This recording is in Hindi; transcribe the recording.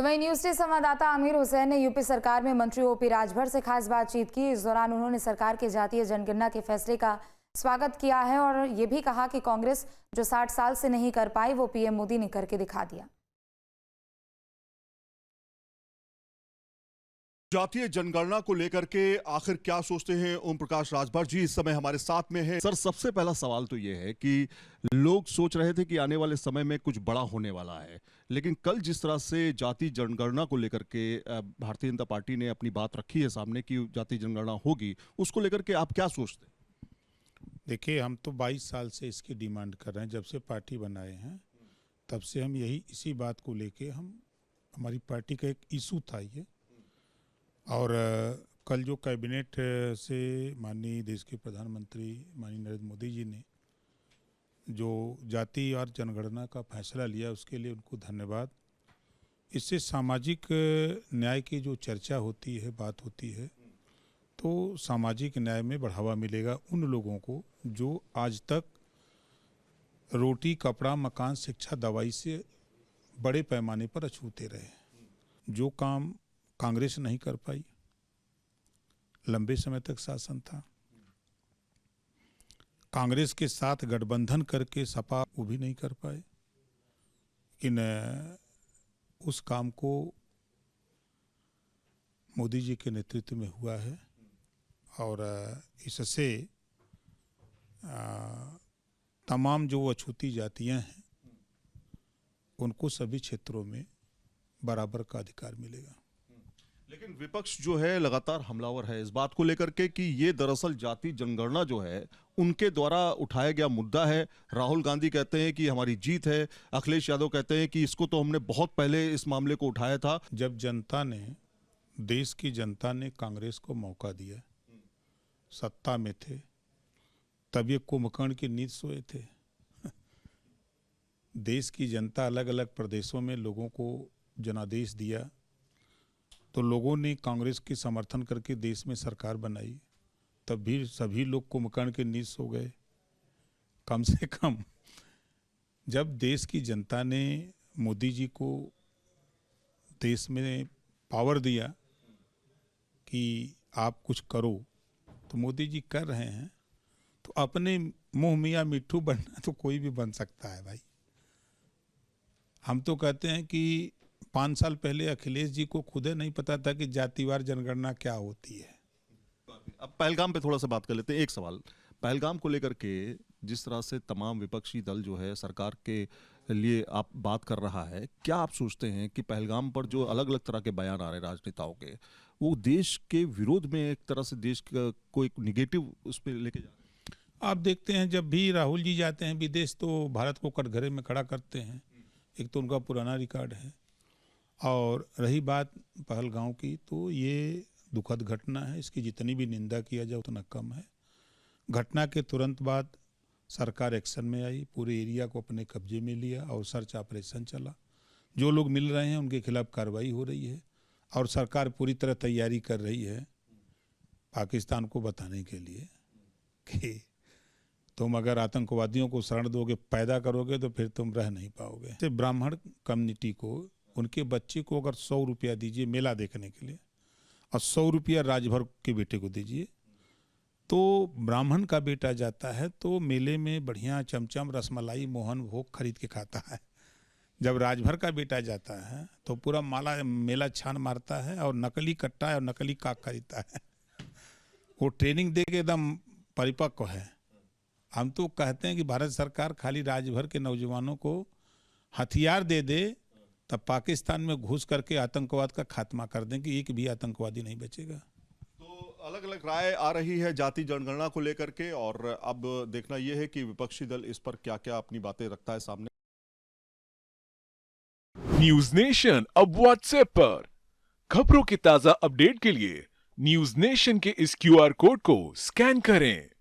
तो वहीं न्यूज डे संवाददाता आमिर हुसैन ने यूपी सरकार में मंत्री ओपी राजभर से खास बातचीत की। इस दौरान उन्होंने सरकार के जातीय जनगणना के फैसले का स्वागत किया है और ये भी कहा कि कांग्रेस जो 60 साल से नहीं कर पाई वो पीएम मोदी ने करके दिखा दिया। जातीय जनगणना को लेकर के आखिर क्या सोचते हैं ओम प्रकाश राजभर जी इस समय हमारे साथ में है। सर, सबसे पहला सवाल तो ये है कि लोग सोच रहे थे कि आने वाले समय में कुछ बड़ा होने वाला है, लेकिन कल जिस तरह से जातीय जनगणना को लेकर के भारतीय जनता पार्टी ने अपनी बात रखी है सामने कि जातीय जनगणना होगी, उसको लेकर के आप क्या सोचते हैं? देखिए, हम तो 22 साल से इसकी डिमांड कर रहे हैं। जब से पार्टी बनाए हैं तब से हम इसी बात को लेके हमारी पार्टी का एक इशू था ये। और कल जो कैबिनेट से माननीय देश के प्रधानमंत्री माननीय नरेंद्र मोदी जी ने जो जाति और जनगणना का फैसला लिया उसके लिए उनको धन्यवाद। इससे सामाजिक न्याय की जो चर्चा होती है, बात होती है, तो सामाजिक न्याय में बढ़ावा मिलेगा उन लोगों को जो आज तक रोटी, कपड़ा, मकान, शिक्षा, दवाई से बड़े पैमाने पर अछूते रहे। जो काम कांग्रेस नहीं कर पाई, लंबे समय तक शासन था, कांग्रेस के साथ गठबंधन करके सपा वो भी नहीं कर पाए, लेकिन उस काम को मोदी जी के नेतृत्व में हुआ है। और इससे तमाम जो अछूती जातियां हैं उनको सभी क्षेत्रों में बराबर का अधिकार मिलेगा। लेकिन विपक्ष जो है लगातार हमलावर है इस बात को लेकर के कि ये दरअसल जाति जनगणना जो है उनके द्वारा उठाया गया मुद्दा है। राहुल गांधी कहते हैं कि हमारी जीत है, अखिलेश यादव कहते हैं कि इसको तो हमने बहुत पहले इस मामले को उठाया था। जब देश की जनता ने कांग्रेस को मौका दिया, सत्ता में थे, तब ये कुंभकर्ण की नींद सोए थे। देश की जनता अलग अलग प्रदेशों में लोगों को जनादेश दिया तो लोगों ने कांग्रेस की समर्थन करके देश में सरकार बनाई, तब भी सभी लोग कुंभकर्ण के नींद सो गए। कम से कम जब देश की जनता ने मोदी जी को देश में पावर दिया कि आप कुछ करो, तो मोदी जी कर रहे हैं, तो अपने मुंह मियाँ मिट्ठू बनना तो कोई भी बन सकता है भाई। हम तो कहते हैं कि 5 साल पहले अखिलेश जी को खुद नहीं पता था कि जातिवार जनगणना क्या होती है। अब पहलगाम पे थोड़ा सा बात कर लेते हैं। एक सवाल पहलगाम को लेकर के, जिस तरह से तमाम विपक्षी दल जो है सरकार के लिए आप बात कर रहा है, क्या आप सोचते हैं कि पहलगाम पर जो अलग अलग तरह के बयान आ रहे हैं राजनेताओं के, वो देश के विरोध में एक तरह से देश को एक निगेटिव उस पर लेके जा रहे हैं? आप देखते हैं जब भी राहुल जी जाते हैं विदेश तो भारत को कटघरे में खड़ा करते हैं। एक तो उनका पुराना रिकॉर्ड है, और रही बात पहलगांव की, तो ये दुखद घटना है। इसकी जितनी भी निंदा किया जाए उतना कम है। घटना के तुरंत बाद सरकार एक्शन में आई, पूरे एरिया को अपने कब्जे में लिया और सर्च ऑपरेशन चला। जो लोग मिल रहे हैं उनके खिलाफ कार्रवाई हो रही है और सरकार पूरी तरह तैयारी कर रही है पाकिस्तान को बताने के लिए कि तुम अगर आतंकवादियों को शरण दोगे, पैदा करोगे, तो फिर तुम रह नहीं पाओगे। ब्राह्मण कम्युनिटी को, उनके बच्चे को अगर 100 रुपया दीजिए मेला देखने के लिए और 100 रुपया राजभर के बेटे को दीजिए, तो ब्राह्मण का बेटा जाता है तो मेले में बढ़िया चमचम, रसमलाई, मोहन भोग खरीद के खाता है। जब राजभर का बेटा जाता है तो पूरा मेला छान मारता है और नकली कट्टा और नकली काक खरीदता है। वो ट्रेनिंग दे के एकदम परिपक्व है। हम तो कहते हैं कि भारत सरकार खाली राजभर के नौजवानों को हथियार दे दे, तब पाकिस्तान में घुस करके आतंकवाद का खात्मा कर दें कि एक भी आतंकवादी नहीं बचेगा। तो अलग अलग राय आ रही है जाति जनगणना को लेकर के, और अब देखना यह है कि विपक्षी दल इस पर क्या क्या अपनी बातें रखता है सामने। न्यूज नेशन अब व्हाट्सएप पर खबरों की ताजा अपडेट के लिए न्यूज नेशन के इस क्यूआर कोड को स्कैन करें